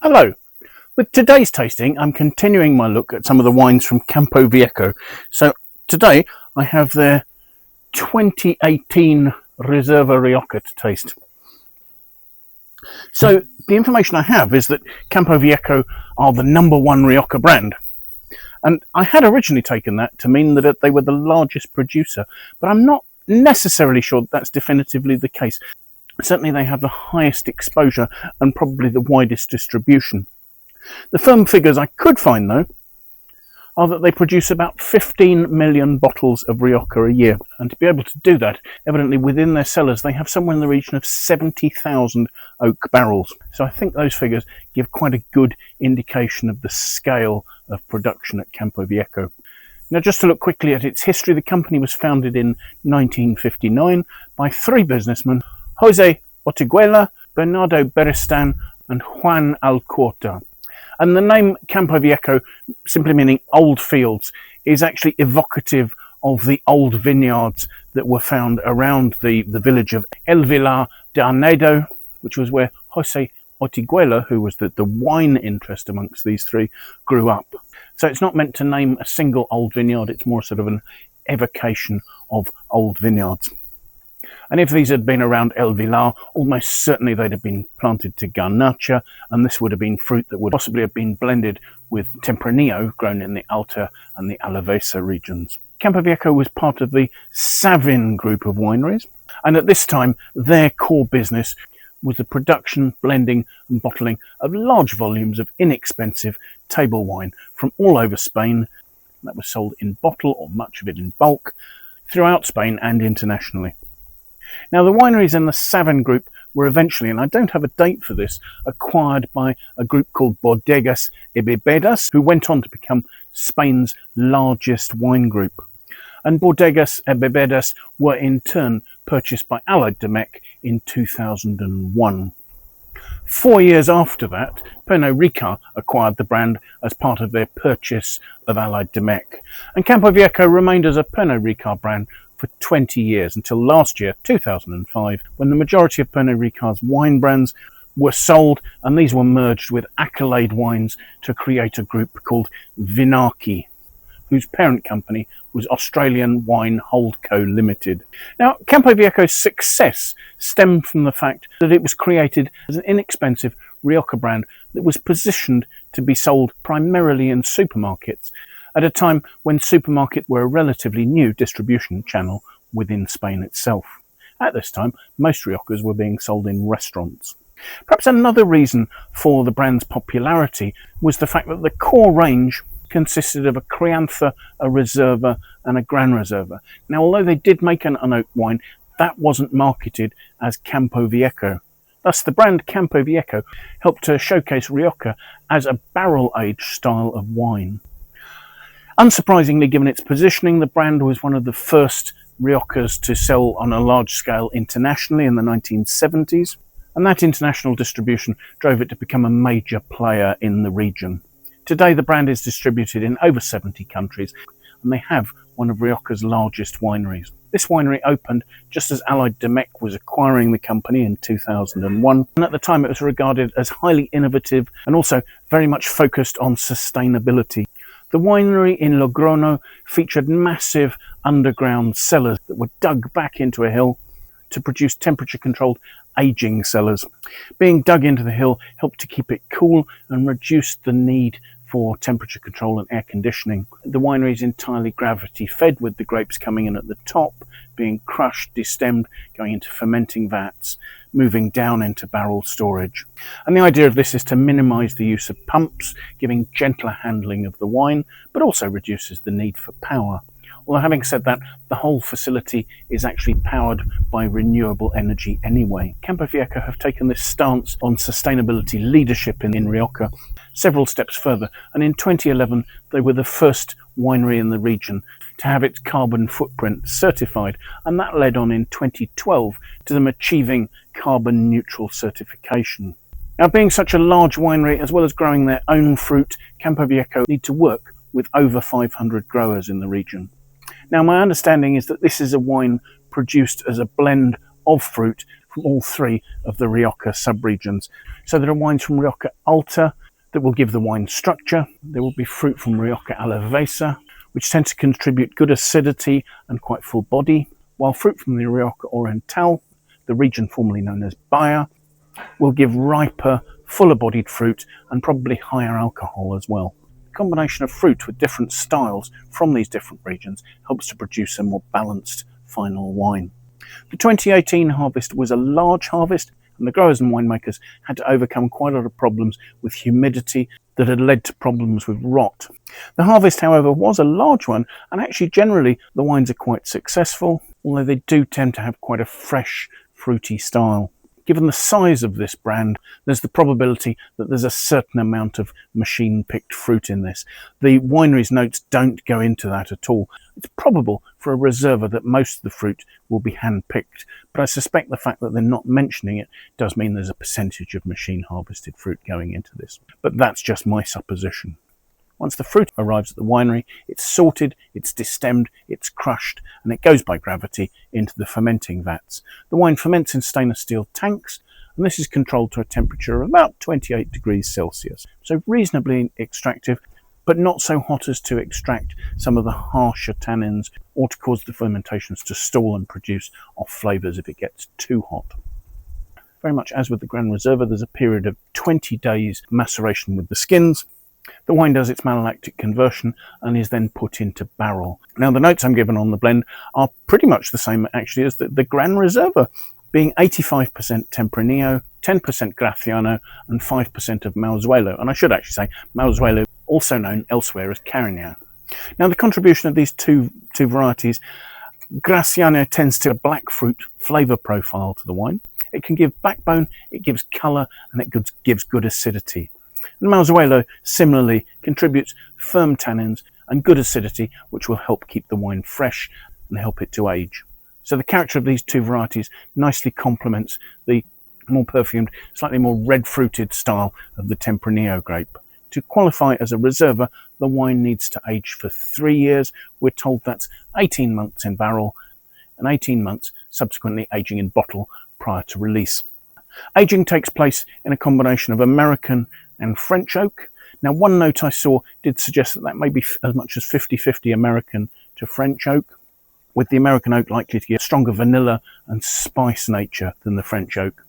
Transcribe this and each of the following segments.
Hello. With today's tasting, I'm continuing my look at some of the wines from Campo Viejo. So today I have their 2018 Reserva Rioja to taste. So the information I have is that Campo Viejo are the #1 Rioja brand. And I had originally taken that to mean that they were the largest producer, but I'm not necessarily sure that's definitively the case. Certainly they have the highest exposure and probably the widest distribution. The firm figures I could find, though, are that they produce about 15 million bottles of Rioja a year. And to be able to do that, evidently within their cellars, they have somewhere in the region of 70,000 oak barrels. So I think those figures give quite a good indication of the scale of production at Campo Viejo. Now, just to look quickly at its history, the company was founded in 1959 by 3 businessmen, Jose Ortiguela, Bernardo Beristan, and Juan Alcorta. And the name Campo Viejo, simply meaning old fields, is actually evocative of the old vineyards that were found around the village of El Vilar de Arnedo, which was where Jose Ortiguela, who was the wine interest amongst these 3, grew up. So it's not meant to name a single old vineyard, it's more sort of an evocation of old vineyards. And if these had been around El Vilar, almost certainly they'd have been planted to Garnacha, and this would have been fruit that would possibly have been blended with Tempranillo, grown in the Alta and the Alevesa regions. Campo Viejo was part of the SAVIN group of wineries, and at this time their core business was the production, blending and bottling of large volumes of inexpensive table wine from all over Spain. That was sold in bottle, or much of it in bulk, throughout Spain and internationally. Now, the wineries in the SAVIN group were eventually, and I don't have a date for this, acquired by a group called Bodegas y Bibedas, who went on to become Spain's largest wine group. And Bordegas y Bibedas were in turn purchased by Allied Domecq in 2001. 4 years after that, Pernod Ricard acquired the brand as part of their purchase of Allied Domecq. And Campo Viejo remained as a Pernod Ricard brand for 20 years, until last year, 2005, when the majority of Pernod Ricard's wine brands were sold, and these were merged with Accolade wines to create a group called Vinarchy, whose parent company was Australian Wine Holdco Limited. Now, Campo Viejo's success stemmed from the fact that it was created as an inexpensive Rioja brand that was positioned to be sold primarily in supermarkets, at a time when supermarkets were a relatively new distribution channel within Spain itself. At this time, most Riojas were being sold in restaurants. Perhaps another reason for the brand's popularity was the fact that the core range consisted of a Crianza, a Reserva and a Gran Reserva. Now, although they did make an unoaked wine, that wasn't marketed as Campo Viejo. Thus, the brand Campo Viejo helped to showcase Rioja as a barrel-aged style of wine. Unsurprisingly, given its positioning, the brand was one of the first Riojas to sell on a large scale internationally in the 1970s, and that international distribution drove it to become a major player in the region. Today, the brand is distributed in over 70 countries, and they have one of Rioja's largest wineries. This winery opened just as Allied Domecq was acquiring the company in 2001, and at the time it was regarded as highly innovative and also very much focused on sustainability. The winery in Logrono featured massive underground cellars that were dug back into a hill to produce temperature-controlled aging cellars. Being dug into the hill helped to keep it cool and reduced the need for temperature control and air conditioning. The winery is entirely gravity-fed, with the grapes coming in at the top, being crushed, destemmed, going into fermenting vats, moving down into barrel storage. And the idea of this is to minimise the use of pumps, giving gentler handling of the wine, but also reduces the need for power. Although, having said that, the whole facility is actually powered by renewable energy anyway. Campo Viejo have taken this stance on sustainability leadership in Rioja several steps further, and in 2011 they were the first winery in the region to have its carbon footprint certified, and that led on in 2012 to them achieving carbon neutral certification. Now, being such a large winery, as well as growing their own fruit, Campo Viejo need to work with over 500 growers in the region. Now, my understanding is that this is a wine produced as a blend of fruit from all three of the Rioja sub-regions. So there are wines from Rioja Alta that will give the wine structure. There will be fruit from Rioja Alevesa, which tend to contribute good acidity and quite full body, while fruit from the Rioja Oriental, the region formerly known as Baja, will give riper, fuller-bodied fruit and probably higher alcohol as well. The combination of fruit with different styles from these different regions helps to produce a more balanced final wine. The 2018 harvest was a large harvest, and the growers and winemakers had to overcome quite a lot of problems with humidity that had led to problems with rot. The harvest, however, was a large one, and actually generally the wines are quite successful, although they do tend to have quite a fresh, fruity style. Given the size of this brand, there's the probability that there's a certain amount of machine-picked fruit in this. The winery's notes don't go into that at all. It's probable for a Reserva that most of the fruit will be hand-picked, but I suspect the fact that they're not mentioning it does mean there's a percentage of machine-harvested fruit going into this. But that's just my supposition. Once the fruit arrives at the winery, it's sorted, it's destemmed, it's crushed, and it goes by gravity into the fermenting vats. The wine ferments in stainless steel tanks, and this is controlled to a temperature of about 28 degrees Celsius. So reasonably extractive, but not so hot as to extract some of the harsher tannins or to cause the fermentations to stall and produce off flavours if it gets too hot. Very much as with the Gran Reserva, there's a period of 20 days maceration with the skins. The wine does its malolactic conversion and is then put into barrel. Now, the notes I'm given on the blend are pretty much the same actually as the Gran Reserva, being 85% Tempranillo, 10% Graciano and 5% of Mauzeuelo. And I should actually say Mauzeuelo, also known elsewhere as Carignan. Now, the contribution of these two varieties, Graciano tends to a black fruit flavour profile to the wine. It can give backbone, it gives colour, and it gives good acidity. And Mauzeuelo similarly contributes firm tannins and good acidity, which will help keep the wine fresh and help it to age. So the character of these two varieties nicely complements the more perfumed, slightly more red-fruited style of the Tempranillo grape. To qualify as a Reserva, the wine needs to age for 3 years. We're told that's 18 months in barrel and 18 months subsequently aging in bottle prior to release. Aging takes place in a combination of American and French oak. Now, one note I saw did suggest that may be as much as 50-50 American to French oak, with the American oak likely to give stronger vanilla and spice nature than the French oak.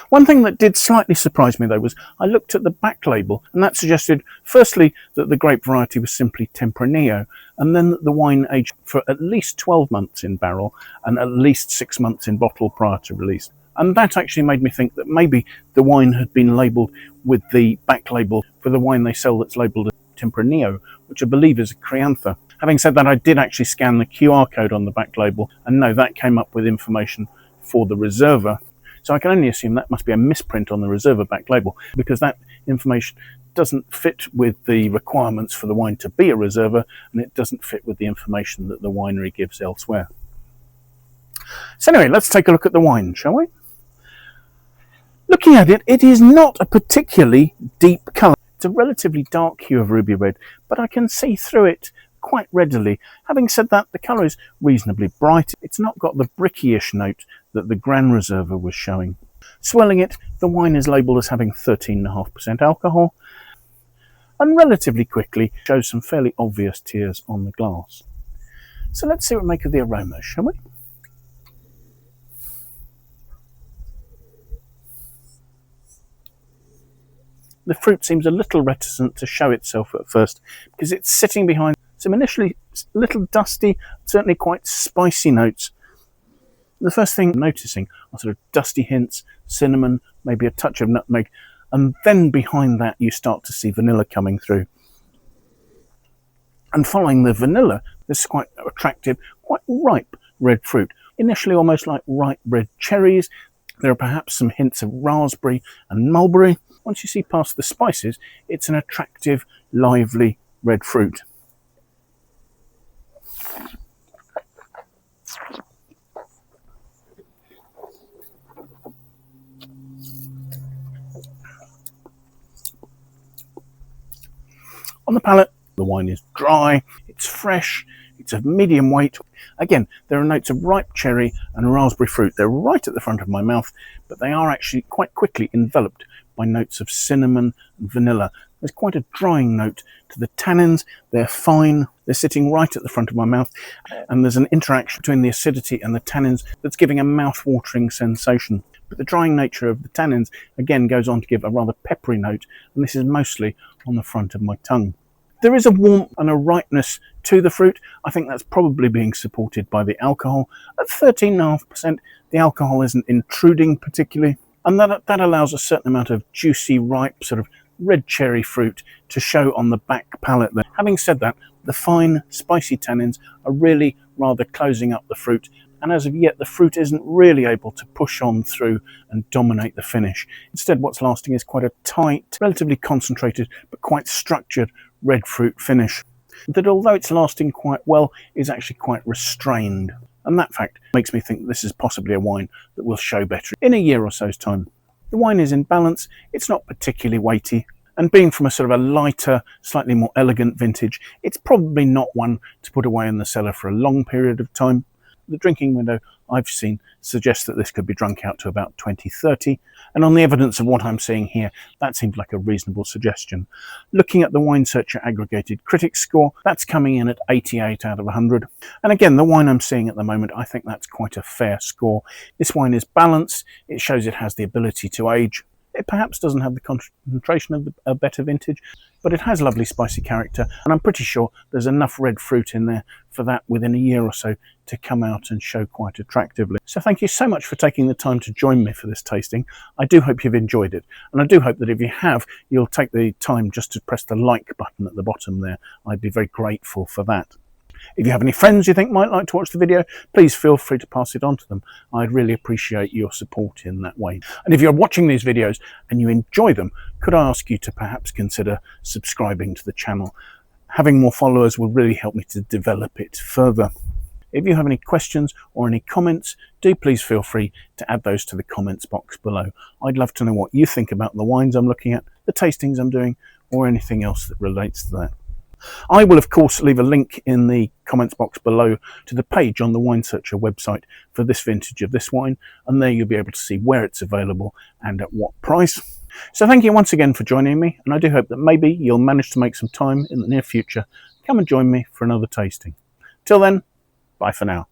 One thing that did slightly surprise me though was I looked at the back label, and that suggested firstly that the grape variety was simply Tempranillo, and then that the wine aged for at least 12 months in barrel and at least 6 months in bottle prior to release. And that actually made me think that maybe the wine had been labelled with the back label for the wine they sell that's labelled as Tempranillo, which I believe is a Crianza. Having said that, I did actually scan the QR code on the back label, and no, that came up with information for the Reserva. So I can only assume that must be a misprint on the Reserva back label, because that information doesn't fit with the requirements for the wine to be a Reserva, and it doesn't fit with the information that the winery gives elsewhere. So anyway, let's take a look at the wine, shall we? Looking at it, it is not a particularly deep colour. It's a relatively dark hue of ruby red, but I can see through it quite readily. Having said that, the colour is reasonably bright. It's not got the bricky-ish note that the Gran Reserva was showing. Swelling it, the wine is labelled as having 13.5% alcohol, and relatively quickly shows some fairly obvious tears on the glass. So let's see what we make of the aromas, shall we? The fruit seems a little reticent to show itself at first because it's sitting behind some initially a little dusty, certainly quite spicy notes. The first thing I'm noticing are sort of dusty hints, cinnamon, maybe a touch of nutmeg, and then behind that you start to see vanilla coming through. And following the vanilla, there's quite attractive, quite ripe red fruit. Initially almost like ripe red cherries. There are perhaps some hints of raspberry and mulberry. Once you see past the spices, it's an attractive, lively red fruit. On the palate, the wine is dry, it's fresh, It's of medium weight. Again, there are notes of ripe cherry and raspberry fruit. They're right at the front of my mouth, but they are actually quite quickly enveloped by notes of cinnamon and vanilla. There's quite a drying note to the tannins. They're fine. They're sitting right at the front of my mouth, and there's an interaction between the acidity and the tannins that's giving a mouth-watering sensation. But the drying nature of the tannins again goes on to give a rather peppery note, and this is mostly on the front of my tongue. There is a warmth and a ripeness to the fruit. I think that's probably being supported by the alcohol. At 13.5%, the alcohol isn't intruding particularly, and that allows a certain amount of juicy, ripe, sort of red cherry fruit to show on the back palate there. Having said that, the fine, spicy tannins are really rather closing up the fruit, and as of yet, the fruit isn't really able to push on through and dominate the finish. Instead, what's lasting is quite a tight, relatively concentrated, but quite structured red fruit finish that, although it's lasting quite well, is actually quite restrained. And that fact makes me think this is possibly a wine that will show better in a year or so's time. The wine is in balance, it's not particularly weighty, and being from a sort of a lighter, slightly more elegant vintage, it's probably not one to put away in the cellar for a long period of time. The drinking window I've seen suggests that this could be drunk out to about 2030, and on the evidence of what I'm seeing here, that seems like a reasonable suggestion. Looking at the Wine Searcher aggregated critics score, that's coming in at 88 out of 100. And again, the wine I'm seeing at the moment, I think that's quite a fair score. This wine is balanced, it shows it has the ability to age. It perhaps doesn't have the concentration of a better vintage, but it has lovely spicy character, and I'm pretty sure there's enough red fruit in there for that within a year or so to come out and show quite attractively. So thank you so much for taking the time to join me for this tasting. I do hope you've enjoyed it, and I do hope that if you have, you'll take the time just to press the like button at the bottom there. I'd be very grateful for that. If you have any friends you think might like to watch the video, please feel free to pass it on to them. I'd really appreciate your support in that way. And if you're watching these videos and you enjoy them, could I ask you to perhaps consider subscribing to the channel? Having more followers will really help me to develop it further. If you have any questions or any comments, do please feel free to add those to the comments box below. I'd love to know what you think about the wines I'm looking at, the tastings I'm doing, or anything else that relates to that. I will of course leave a link in the comments box below to the page on the Wine Searcher website for this vintage of this wine, and there you'll be able to see where it's available and at what price. So thank you once again for joining me, and I do hope that maybe you'll manage to make some time in the near future. Come and join me for another tasting. Till then, bye for now.